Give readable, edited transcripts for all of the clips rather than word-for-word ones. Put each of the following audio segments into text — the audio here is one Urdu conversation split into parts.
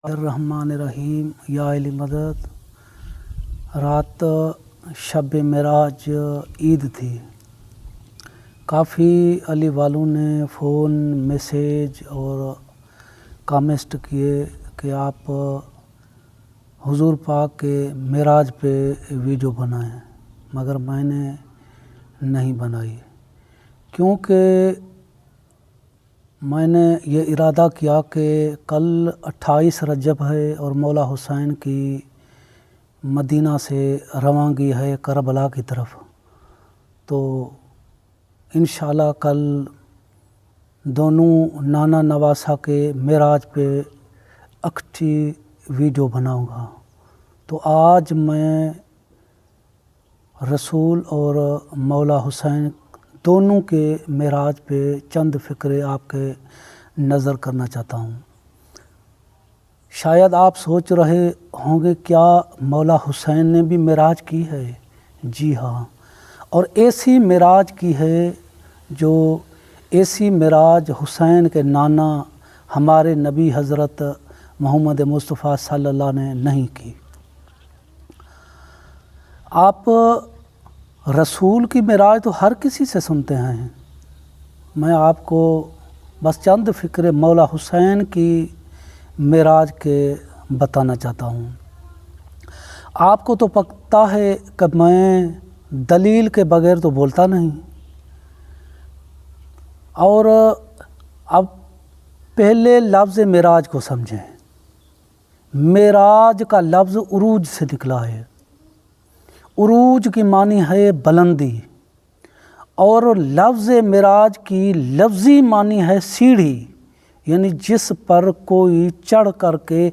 الرحمن الرحیم یا علی مدد۔ رات شب معراج عید تھی۔ کافی علی والوں نے فون میسیج اور کامنٹ کیے کہ آپ حضور پاک کے معراج پہ ویڈیو بنائیں، مگر میں نے نہیں بنائی کیونکہ میں نے یہ ارادہ کیا کہ کل 28 رجب ہے اور مولا حسین کی مدینہ سے روانگی ہے کربلا کی طرف، تو انشاءاللہ کل دونوں نانا نواسا کے معراج پہ اکٹھی ویڈیو بناؤں گا۔ تو آج میں رسول اور مولا حسین دونوں کے معراج پہ چند فقرے آپ کے نظر کرنا چاہتا ہوں۔ شاید آپ سوچ رہے ہوں گے کیا مولا حسین نے بھی معراج کی ہے؟ جی ہاں، اور ایسی معراج کی ہے جو ایسی معراج حسین کے نانا ہمارے نبی حضرت محمد مصطفیٰ صلی اللہ علیہ وسلم نے نہیں کی۔ آپ رسول کی معراج تو ہر کسی سے سنتے ہیں، میں آپ کو بس چند فقرے مولا حسین کی معراج کے بتانا چاہتا ہوں۔ آپ کو تو پتہ ہے کہ میں دلیل کے بغیر تو بولتا نہیں، اور اب پہلے لفظ معراج کو سمجھیں۔ معراج کا لفظ عروج سے نکلا ہے۔ عروج کی معنی ہے بلندی، اور لفظ معراج کی لفظی معنی ہے سیڑھی، یعنی جس پر کوئی چڑھ کر کے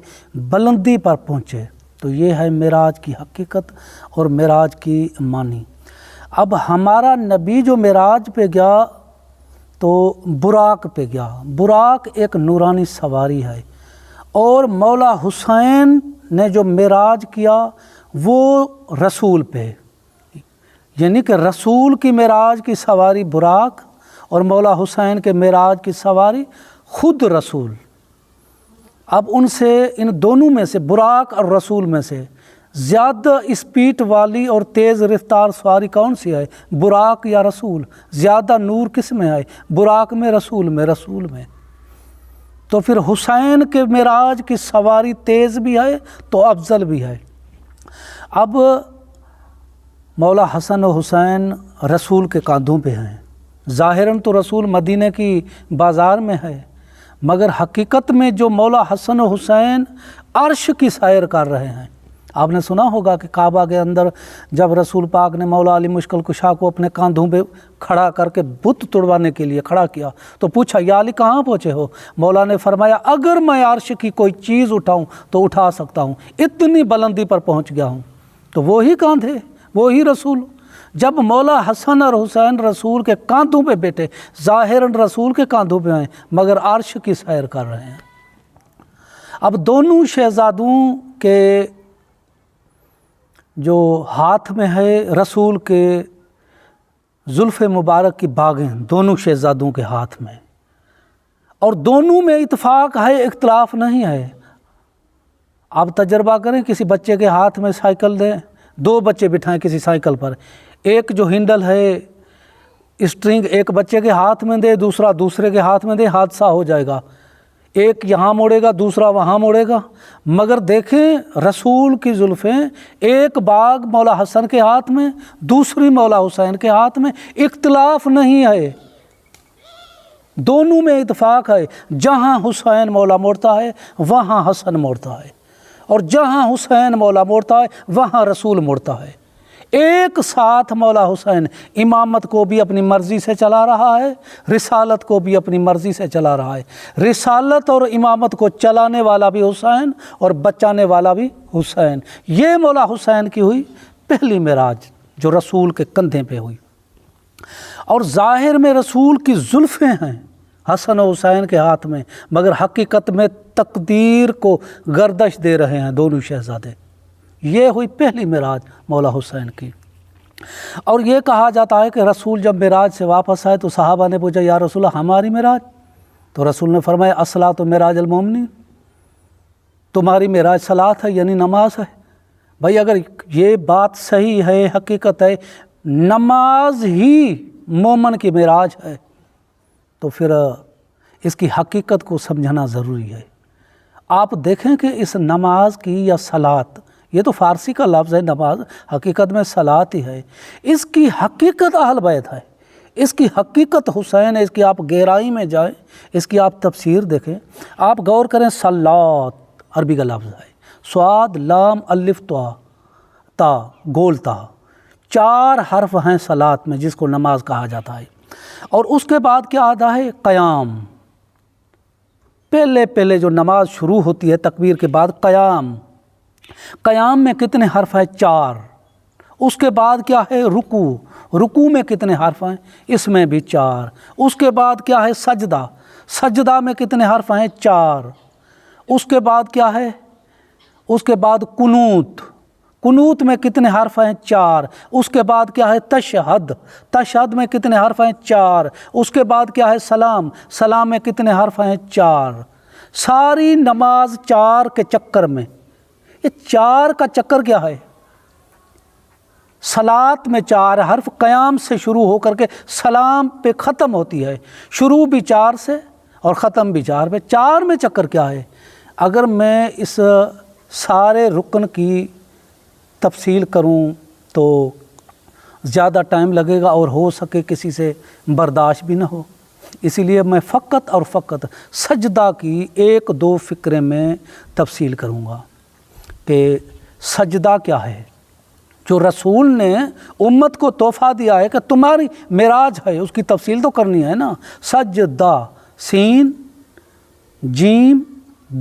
بلندی پر پہنچے، تو یہ ہے معراج کی حقیقت اور معراج کی معنی۔ اب ہمارا نبی جو معراج پہ گیا تو براق پہ گیا۔ براق ایک نورانی سواری ہے، اور مولا حسین نے جو معراج کیا وہ رسول پہ، یعنی کہ رسول کی معراج کی سواری براق اور مولا حسین کے معراج کی سواری خود رسول۔ اب ان دونوں میں سے براق اور رسول میں سے زیادہ اسپیڈ والی اور تیز رفتار سواری کون سی ہے؟ براق یا رسول؟ زیادہ نور کس میں ہے؟ براق میں، رسول میں۔ تو پھر حسین کے معراج کی سواری تیز بھی ہے تو افضل بھی ہے۔ اب مولا حسن و حسین رسول کے کاندھوں پہ ہیں۔ ظاہراً تو رسول مدینہ کی بازار میں ہے، مگر حقیقت میں جو مولا حسن و حسین عرش کی سیر کر رہے ہیں۔ آپ نے سنا ہوگا کہ کعبہ کے اندر جب رسول پاک نے مولا علی مشکل کشا کو اپنے کاندھوں پہ کھڑا کر کے بت توڑوانے کے لیے کھڑا کیا تو پوچھا یا علی کہاں پہنچے ہو؟ مولا نے فرمایا اگر میں عرش کی کوئی چیز اٹھاؤں تو اٹھا سکتا ہوں، اتنی بلندی پر پہنچ گیا ہوں۔ تو وہی کاندھے، وہی رسول۔ جب مولا حسن اور حسین رسول کے کاندھوں پہ بیٹھے، ظاہراً رسول کے کاندھوں پہ ہیں مگر عرش کی سیر کر رہے ہیں۔ اب دونوں شہزادوں کے جو ہاتھ میں ہے رسول کے زلف مبارک کی باغیں، دونوں شہزادوں کے ہاتھ میں، اور دونوں میں اتفاق ہے، اختلاف نہیں ہے۔ آپ تجربہ کریں، کسی بچے کے ہاتھ میں سائیکل دیں، دو بچے بٹھائیں کسی سائیکل پر، ایک جو ہینڈل ہے اسٹرنگ ایک بچے کے ہاتھ میں دے، دوسرا دوسرے کے ہاتھ میں دے، حادثہ ہو جائے گا۔ ایک یہاں موڑے گا، دوسرا وہاں موڑے گا۔ مگر دیکھیں رسول کی زلفیں، ایک باغ مولا حسن کے ہاتھ میں، دوسری مولا حسین کے ہاتھ میں، اختلاف نہیں ہے، دونوں میں اتفاق ہے۔ جہاں حسین مولا موڑتا ہے وہاں حسن موڑتا ہے، اور جہاں حسین مولا موڑتا ہے وہاں رسول موڑتا ہے۔ ایک ساتھ مولا حسین امامت کو بھی اپنی مرضی سے چلا رہا ہے، رسالت کو بھی اپنی مرضی سے چلا رہا ہے۔ رسالت اور امامت کو چلانے والا بھی حسین اور بچانے والا بھی حسین۔ یہ مولا حسین کی ہوئی پہلی معراج جو رسول کے کندھے پہ ہوئی، اور ظاہر میں رسول کی زلفیں ہیں حسن و حسین کے ہاتھ میں، مگر حقیقت میں تقدیر کو گردش دے رہے ہیں دونوں شہزادے۔ یہ ہوئی پہلی معراج مولا حسین کی۔ اور یہ کہا جاتا ہے کہ رسول جب معراج سے واپس آئے تو صحابہ نے پوچھا یا رسول اللہ ہماری معراج؟ تو رسول نے فرمایا الصلاۃ معراج المومنین، تمہاری معراج صلاۃ ہے یعنی نماز ہے۔ بھائی اگر یہ بات صحیح ہے، حقیقت ہے، نماز ہی مومن کی معراج ہے، تو پھر اس کی حقیقت کو سمجھنا ضروری ہے۔ آپ دیکھیں کہ اس نماز کی یا صلاۃ، یہ تو فارسی کا لفظ ہے نماز، حقیقت میں صلاۃ ہی ہے، اس کی حقیقت اہل بیت ہے، اس کی حقیقت حسین ہے۔ اس کی آپ گہرائی میں جائیں، اس کی آپ تفسیر دیکھیں، آپ غور کریں۔ صلاۃ عربی کا لفظ ہے، صاد لام الف تا گول تا، 4 حرف ہیں صلاۃ میں جس کو نماز کہا جاتا ہے۔ اور اس کے بعد کیا آتا ہے؟ قیام۔ پہلے جو نماز شروع ہوتی ہے تکبیر کے بعد قیام، قیام میں کتنے حرف ہیں؟ 4۔ اس کے بعد کیا ہے؟ رکوع میں کتنے حرف ہیں؟ اس میں بھی 4۔ اس کے بعد کیا ہے؟ سجدہ میں کتنے حرف ہیں؟ 4۔ اس کے بعد کیا ہے؟ اس کے بعد قنوت میں کتنے حرف ہیں؟ 4۔ اس کے بعد کیا ہے؟ تشہد میں کتنے حرف ہیں؟ 4۔ اس کے بعد کیا ہے؟ سلام میں کتنے حرف ہیں؟ 4۔ ساری نماز 4 کے چکر میں، یہ 4 کا چکر کیا ہے؟ صلاۃ میں 4 حرف، قیام سے شروع ہو کر کے سلام پہ ختم ہوتی ہے، شروع بھی 4 سے اور ختم بھی 4 پہ۔ 4 میں چکر کیا ہے؟ اگر میں اس سارے رکن کی تفصیل کروں تو زیادہ ٹائم لگے گا اور ہو سکے کسی سے برداشت بھی نہ ہو، اسی لیے میں فقط اور فقط سجدہ کی 1-2 فقرے میں تفصیل کروں گا کہ سجدہ کیا ہے، جو رسول نے امت کو تحفہ دیا ہے کہ تمہاری معراج ہے، اس کی تفصیل تو کرنی ہے نا۔ سجدہ، سین جیم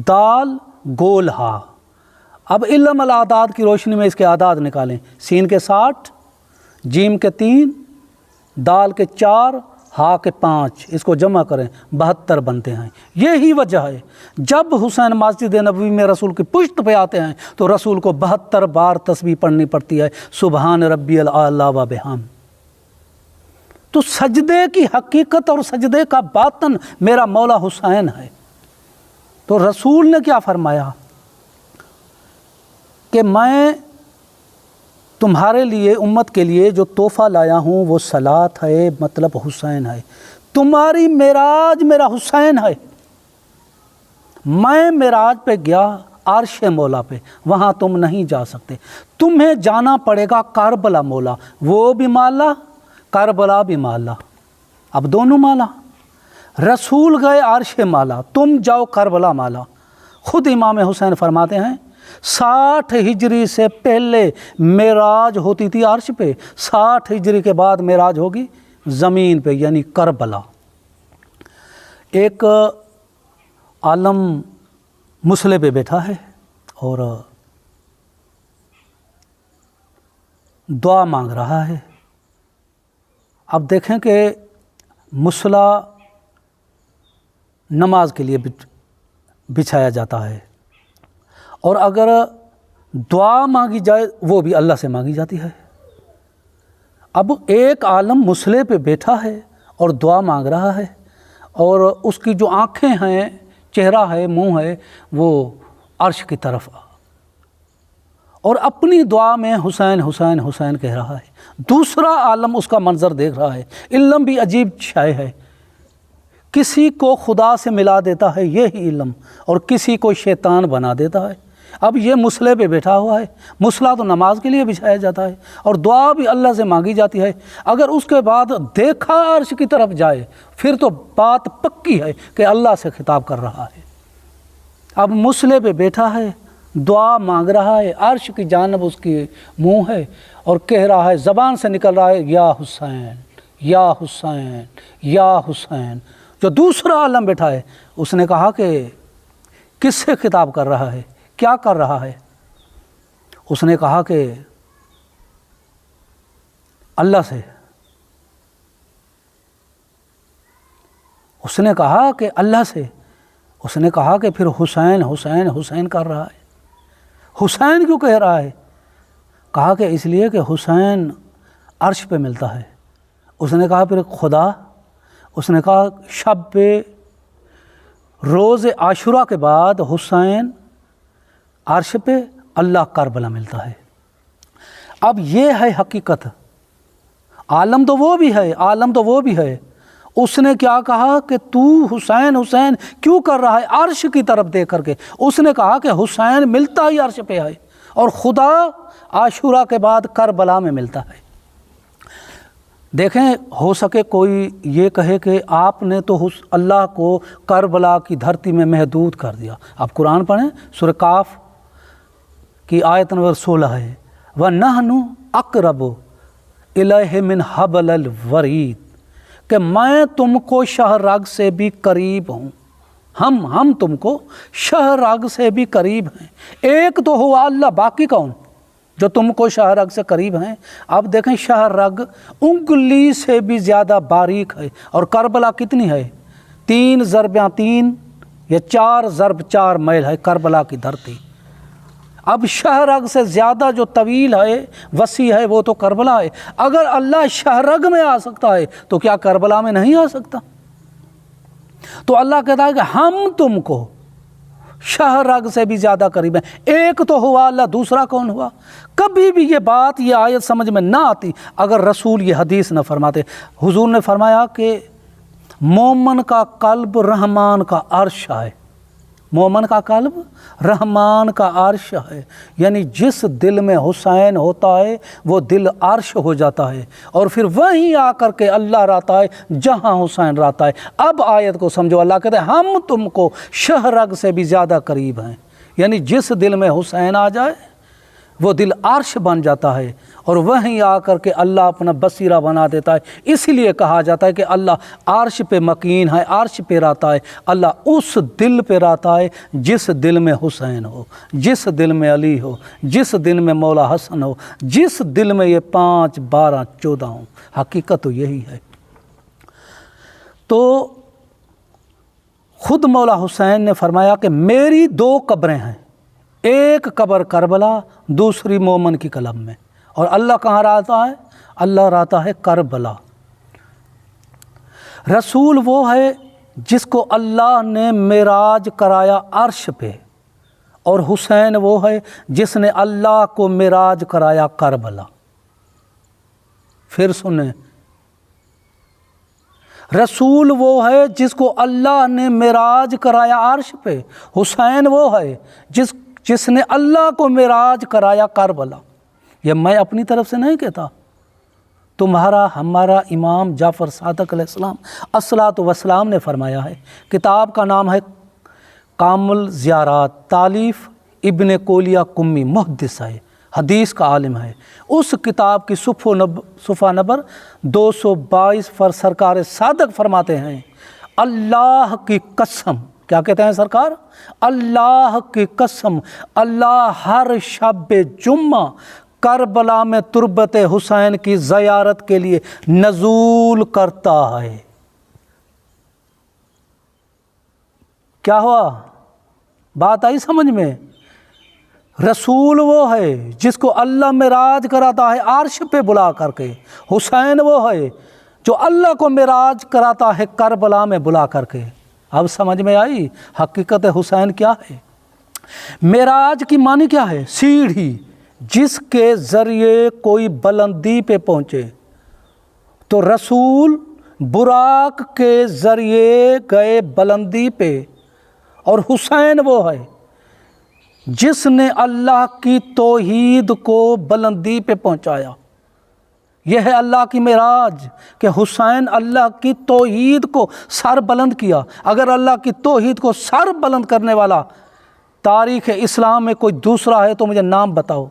دال گول ہا۔ اب علم الاعداد کی روشنی میں اس کے اعداد نکالیں۔ سین کے 60، جیم کے 3، دال کے 4، ہا کے 5، اس کو جمع کریں 72 بنتے ہیں۔ یہی وجہ ہے جب حسین مسجد نبوی میں رسول کی پشت پہ آتے ہیں تو رسول کو 72 بار تسبیح پڑھنی پڑتی ہے، سبحان ربی الاعلی و بحمد۔ تو سجدے کی حقیقت اور سجدے کا باطن میرا مولا حسین ہے۔ تو رسول نے کیا فرمایا کہ میں تمہارے لیے، امت کے لیے جو تحفہ لایا ہوں وہ صلاۃ ہے، مطلب حسین ہے۔ تمہاری معراج میرا حسین ہے۔ میں معراج پہ گیا عرش مولا پہ، وہاں تم نہیں جا سکتے، تمہیں جانا پڑے گا کربلا مولا، وہ بھی مالا، کربلا بھی مالا، اب دونوں مالا۔ رسول گئے عرش مالا، تم جاؤ کربلا مالا۔ خود امام حسین فرماتے ہیں 60 ہجری سے پہلے معراج ہوتی تھی عرش پہ، 60 ہجری کے بعد معراج ہوگی زمین پہ یعنی کربلا۔ ایک عالم مسلح پہ بیٹھا ہے اور دعا مانگ رہا ہے۔ اب دیکھیں کہ مسلح نماز کے لیے بچھایا جاتا ہے، اور اگر دعا مانگی جائے وہ بھی اللہ سے مانگی جاتی ہے۔ اب ایک عالم مسلح پہ بیٹھا ہے اور دعا مانگ رہا ہے، اور اس کی جو آنکھیں ہیں، چہرہ ہے، منہ ہے، وہ عرش کی طرف، اور اپنی دعا میں حسین حسین حسین کہہ رہا ہے۔ دوسرا عالم اس کا منظر دیکھ رہا ہے۔ علم بھی عجیب شے ہے، کسی کو خدا سے ملا دیتا ہے یہی علم، اور کسی کو شیطان بنا دیتا ہے۔ اب یہ مسلح پہ بیٹھا ہوا ہے، مسلح تو نماز کے لیے بچھایا جاتا ہے اور دعا بھی اللہ سے مانگی جاتی ہے۔ اگر اس کے بعد دیکھا عرش کی طرف جائے پھر تو بات پکی ہے کہ اللہ سے خطاب کر رہا ہے۔ اب مسلح پہ بیٹھا ہے، دعا مانگ رہا ہے، عرش کی جانب اس کی منہ ہے، اور کہہ رہا ہے، زبان سے نکل رہا ہے، یا حسین یا حسین یا حسین۔ جو دوسرا عالم بیٹھا ہے اس نے کہا کہ کس سے خطاب کر رہا ہے، کیا کر رہا ہے؟ اس نے کہا کہ اللہ سے۔ اس نے کہا کہ اللہ سے۔ اس نے کہا کہ پھر حسین حسین حسین کر رہا ہے، حسین کیوں کہہ رہا ہے؟ کہا کہ اس لیے کہ حسین عرش پہ ملتا ہے۔ اس نے کہا پھر خدا؟ اس نے کہا شب پہ روز عاشوراء کے بعد حسین عرش پہ، اللہ کربلا ملتا ہے۔ اب یہ ہے حقیقت، عالم تو وہ بھی ہے، عالم تو وہ بھی ہے۔ اس نے کیا کہا کہ تو حسین حسین کیوں کر رہا ہے عرش کی طرف دیکھ کر کے؟ اس نے کہا کہ حسین ملتا ہی عرش پہ ہے، اور خدا عاشورہ کے بعد کربلا میں ملتا ہے۔ دیکھیں، ہو سکے کوئی یہ کہے کہ آپ نے تو اللہ کو کربلا کی دھرتی میں محدود کر دیا۔ آپ قرآن پڑھیں، سورہ کاف کی آیت نمبر 16 ہے، وَنَحْنُ أَقْرَبُ إِلَيْهِ مِنْ حَبْلِ الْوَرِيدِ، کہ میں تم کو شہ رگ سے بھی قریب ہوں، ہم تم کو شہ رگ سے بھی قریب ہیں۔ ایک تو ہوا اللہ، باقی کون جو تم کو شہ رگ سے قریب ہیں؟ اب دیکھیں، شہ رگ انگلی سے بھی زیادہ باریک ہے، اور کربلا کتنی ہے؟ 3 ضرب 3 یا 4 ضرب 4 میل ہے کربلا کی دھرتی۔ اب شہ رگ سے زیادہ جو طویل ہے، وسیع ہے، وہ تو کربلا ہے۔ اگر اللہ شہ رگ میں آ سکتا ہے تو کیا کربلا میں نہیں آ سکتا؟ تو اللہ کہتا ہے کہ ہم تم کو شہ رگ سے بھی زیادہ قریب ہیں۔ ایک تو ہوا اللہ، دوسرا کون ہوا؟ کبھی بھی یہ بات، یہ آیت سمجھ میں نہ آتی اگر رسول یہ حدیث نہ فرماتے۔ حضور نے فرمایا کہ مومن کا قلب رحمان کا عرش ہے، مومن کا قلب رحمان کا عرش ہے، یعنی جس دل میں حسین ہوتا ہے وہ دل عرش ہو جاتا ہے، اور پھر وہیں آ کر کے اللہ رہتا ہے جہاں حسین رہتا ہے۔ اب آیت کو سمجھو، اللہ کہتے ہیں ہم تم کو شہ رگ سے بھی زیادہ قریب ہیں، یعنی جس دل میں حسین آ جائے وہ دل عرش بن جاتا ہے، اور وہیں آ کر کے اللہ اپنا بصیرہ بنا دیتا ہے۔ اس لیے کہا جاتا ہے کہ اللہ عرش پہ مکین ہے، عرش پہ رہتا ہے۔ اللہ اس دل پہ رہتا ہے جس دل میں حسین ہو، جس دل میں علی ہو، جس دل میں مولا حسن ہو، جس دل میں یہ 5 12 14 ہوں۔ حقیقت تو یہی ہے۔ تو خود مولا حسین نے فرمایا کہ میری 2 قبریں ہیں، ایک قبر کربلا، دوسری مومن کی قلب میں، اور اللہ کہاں رہتا ہے؟ اللہ رہتا ہے کربلا۔ رسول وہ ہے جس کو اللہ نے معراج کرایا عرش پہ، اور حسین وہ ہے جس نے اللہ کو معراج کرایا کربلا۔ پھر سنیں، رسول وہ ہے جس کو اللہ نے معراج کرایا عرش پہ، حسین وہ ہے جس نے اللہ کو معراج کرایا کربلا۔ یہ میں اپنی طرف سے نہیں کہتا، تمہارا ہمارا امام جعفر صادق علیہ السلام الصلاۃ والسلام نے فرمایا ہے۔ کتاب کا نام ہے کامل زیارات، تالیف ابن کولیہ قمی، محدث ہے، حدیث کا عالم ہے۔ اس کتاب کی صفحہ نمبر 222 پر سرکار صادق فرماتے ہیں، اللہ کی قسم، کیا کہتے ہیں سرکار؟ اللہ کی قسم، اللہ ہر شب جمعہ کربلا میں تربت حسین کی زیارت کے لیے نزول کرتا ہے۔ کیا ہوا؟ بات آئی سمجھ میں؟ رسول وہ ہے جس کو اللہ معراج کراتا ہے عرش پہ بلا کر کے، حسین وہ ہے جو اللہ کو معراج کراتا ہے کربلا میں بلا کر کے۔ اب سمجھ میں آئی حقیقت حسین کیا ہے؟ معراج کی معنی کیا ہے؟ سیڑھی، جس کے ذریعے کوئی بلندی پہ پہنچے۔ تو رسول براق کے ذریعے گئے بلندی پہ، اور حسین وہ ہے جس نے اللہ کی توحید کو بلندی پہ پہنچایا۔ یہ ہے اللہ کی معراج کہ حسین اللہ کی توحید کو سر بلند کیا۔ اگر اللہ کی توحید کو سر بلند کرنے والا تاریخ اسلام میں کوئی دوسرا ہے تو مجھے نام بتاؤ۔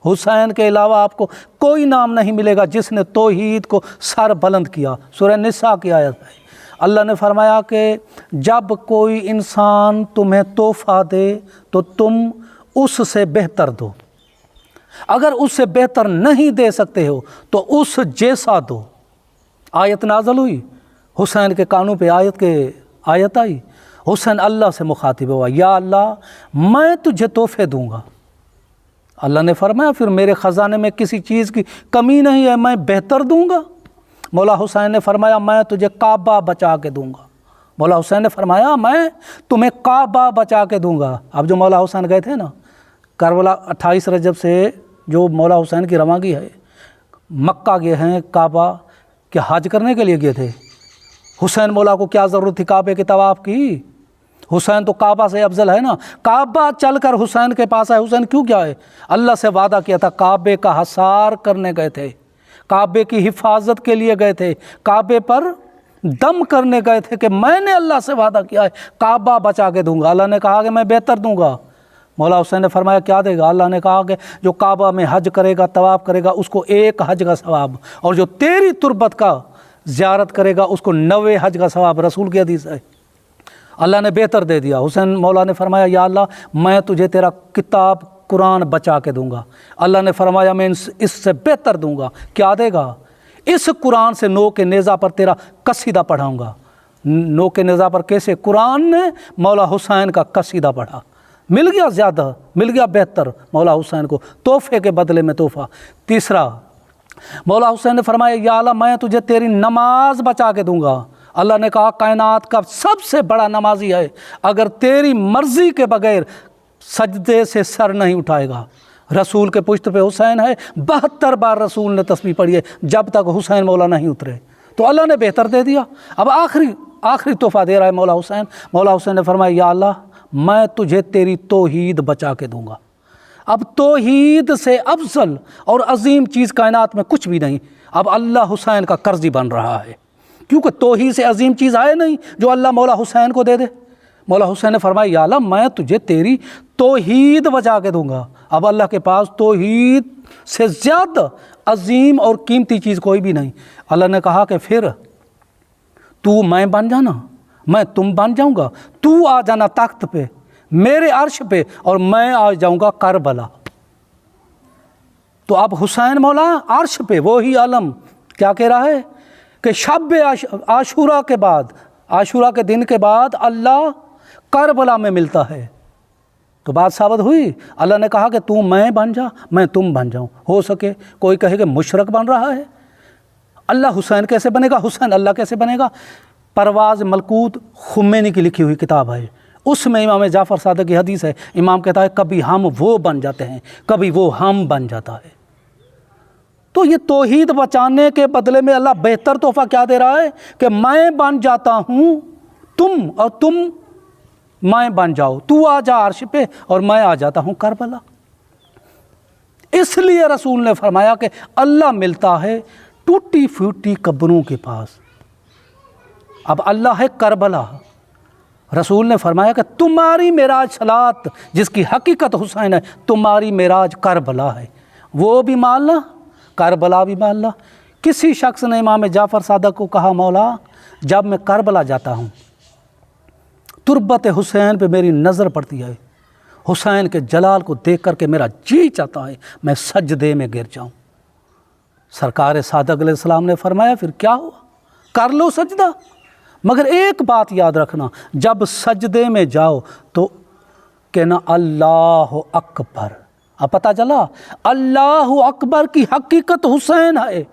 حسین کے علاوہ آپ کو کوئی نام نہیں ملے گا جس نے توحید کو سر بلند کیا۔ سورہ نساء کی آیت ہے، اللہ نے فرمایا کہ جب کوئی انسان تمہیں تحفہ دے تو تم اس سے بہتر دو، اگر اس سے بہتر نہیں دے سکتے ہو تو اس جیسا دو۔ آیت نازل ہوئی، حسین کے کانوں پہ آیت آئی، حسین اللہ سے مخاطب ہوا، یا اللہ میں تجھے تحفے دوں گا۔ اللہ نے فرمایا پھر میرے خزانے میں کسی چیز کی کمی نہیں ہے، میں بہتر دوں گا۔ مولا حسین نے فرمایا میں تجھے کعبہ بچا کے دوں گا۔ مولا حسین نے فرمایا میں تمہیں کعبہ بچا کے دوں گا۔ اب جو مولا حسین گئے تھے نا کربلا 28 رجب سے جو مولا حسین کی روانگی ہے، مکہ گئے ہیں، کعبہ کے حج کرنے کے لیے گئے تھے۔ حسین مولا کو کیا ضرورت تھی کعبے کے طواف کی؟ حسین تو کعبہ سے افضل ہے نا۔ کعبہ چل کر حسین کے پاس آئے۔ حسین کیوں کیا ہے؟ اللہ سے وعدہ کیا تھا، کعبے کا حصار کرنے گئے تھے، کعبے کی حفاظت کے لیے گئے تھے، کعبے پر دم کرنے گئے تھے کہ میں نے اللہ سے وعدہ کیا ہے کعبہ بچا کے دوں گا۔ اللہ نے کہا کہ میں بہتر دوں گا۔ مولا حسین نے فرمایا کیا دے گا؟ اللہ نے کہا کہ جو کعبہ میں حج کرے گا، طواف کرے گا، اس کو 1 حج کا ثواب، اور جو تیری تربت کا زیارت کرے گا اس کو 90 حج کا ثواب۔ رسول کی حدیث ہے۔ اللہ نے بہتر دے دیا۔ حسین مولا نے فرمایا یا اللہ میں تجھے تیرا کتاب قرآن بچا کے دوں گا۔ اللہ نے فرمایا میں اس سے بہتر دوں گا۔ کیا دے گا؟ اس قرآن سے نو کے نیزہ پر تیرا قصیدہ پڑھاؤں گا۔ نو کے نیزہ پر کیسے؟ قرآن نے مولا حسین کا قصیدہ پڑھا، مل گیا زیادہ، مل گیا بہتر مولا حسین کو، تحفے کے بدلے میں تحفہ۔ تیسرا، مولا حسین نے فرمایا یا اللہ میں تجھے تیری نماز بچا کے دوں گا۔ اللہ نے کہا کائنات کا سب سے بڑا نمازی ہے، اگر تیری مرضی کے بغیر سجدے سے سر نہیں اٹھائے گا۔ رسول کے پشت پہ حسین ہے، 72 بار رسول نے تسبیح پڑھی ہے جب تک حسین مولا نہیں اترے، تو اللہ نے بہتر دے دیا۔ اب آخری تحفہ دے رہا ہے مولا حسین۔ مولا حسین نے فرمایا یا اللہ میں تجھے تیری توحید بچا کے دوں گا۔ اب توحید سے افضل اور عظیم چیز کائنات میں کچھ بھی نہیں۔ اب اللہ حسین کا قرضی بن رہا ہے، کیونکہ توحید سے عظیم چیز ہے نہیں جو اللہ مولا حسین کو دے دے۔ مولا حسین نے فرمایا یا اللہ میں تجھے تیری توحید بچا کے دوں گا۔ اب اللہ کے پاس توحید سے زیادہ عظیم اور قیمتی چیز کوئی بھی نہیں۔ اللہ نے کہا کہ پھر تو میں بن جانا، میں تم بن جاؤں گا، تو آ جانا تخت پہ میرے عرش پہ، اور میں آ جاؤں گا کربلا۔ تو اب حسین مولا عرش پہ، وہی عالم کیا کہہ رہا ہے کہ شب عاشورہ کے بعد، عاشورہ کے دن کے بعد اللہ کربلا میں ملتا ہے۔ تو بات ثابت ہوئی۔ اللہ نے کہا کہ تو میں بن جا، میں تم بن جاؤں۔ ہو سکے کوئی کہے کہ مشرک بن رہا ہے، اللہ حسین کیسے بنے گا، حسین اللہ کیسے بنے گا؟ پرواز ملکوت خمینی کی لکھی ہوئی کتاب ہے، اس میں امام جعفر صادق کی حدیث ہے، امام کہتا ہے کبھی ہم وہ بن جاتے ہیں، کبھی وہ ہم بن جاتا ہے۔ تو یہ توحید بچانے کے بدلے میں اللہ بہتر تحفہ کیا دے رہا ہے کہ میں بن جاتا ہوں تم، اور تم میں بن جاؤ، تو آ جا عرش پہ اور میں آ جاتا ہوں کربلا۔ اس لیے رسول نے فرمایا کہ اللہ ملتا ہے ٹوٹی پھوٹی قبروں کے پاس۔ اب اللہ ہے کربلا۔ رسول نے فرمایا کہ تمہاری معراج صلات جس کی حقیقت حسین ہے، تمہاری معراج کربلا ہے، وہ بھی ماننا، کربلا بھی ماننا۔ کسی شخص نے امام جعفر صادق کو کہا مولا جب میں کربلا جاتا ہوں تربت حسین پہ میری نظر پڑتی ہے، حسین کے جلال کو دیکھ کر کے میرا جی چاہتا ہے میں سجدے میں گر جاؤں۔ سرکار صادق علیہ السلام نے فرمایا پھر کیا ہوا، کر لو سجدہ، مگر ایک بات یاد رکھنا، جب سجدے میں جاؤ تو کہنا اللہ اکبر۔ اب پتہ چلا اللہ اکبر کی حقیقت حسین ہے،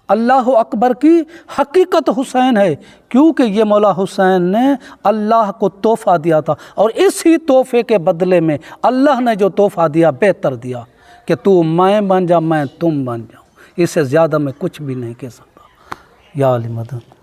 اللہ اکبر کی حقیقت حسین ہے، کیونکہ یہ مولا حسین نے اللہ کو تحفہ دیا تھا، اور اسی تحفے کے بدلے میں اللہ نے جو تحفہ دیا بہتر دیا کہ تو میں بن جا، میں تم بن جاؤں۔ اس سے زیادہ میں کچھ بھی نہیں کہہ سکتا۔ یا علی مدد۔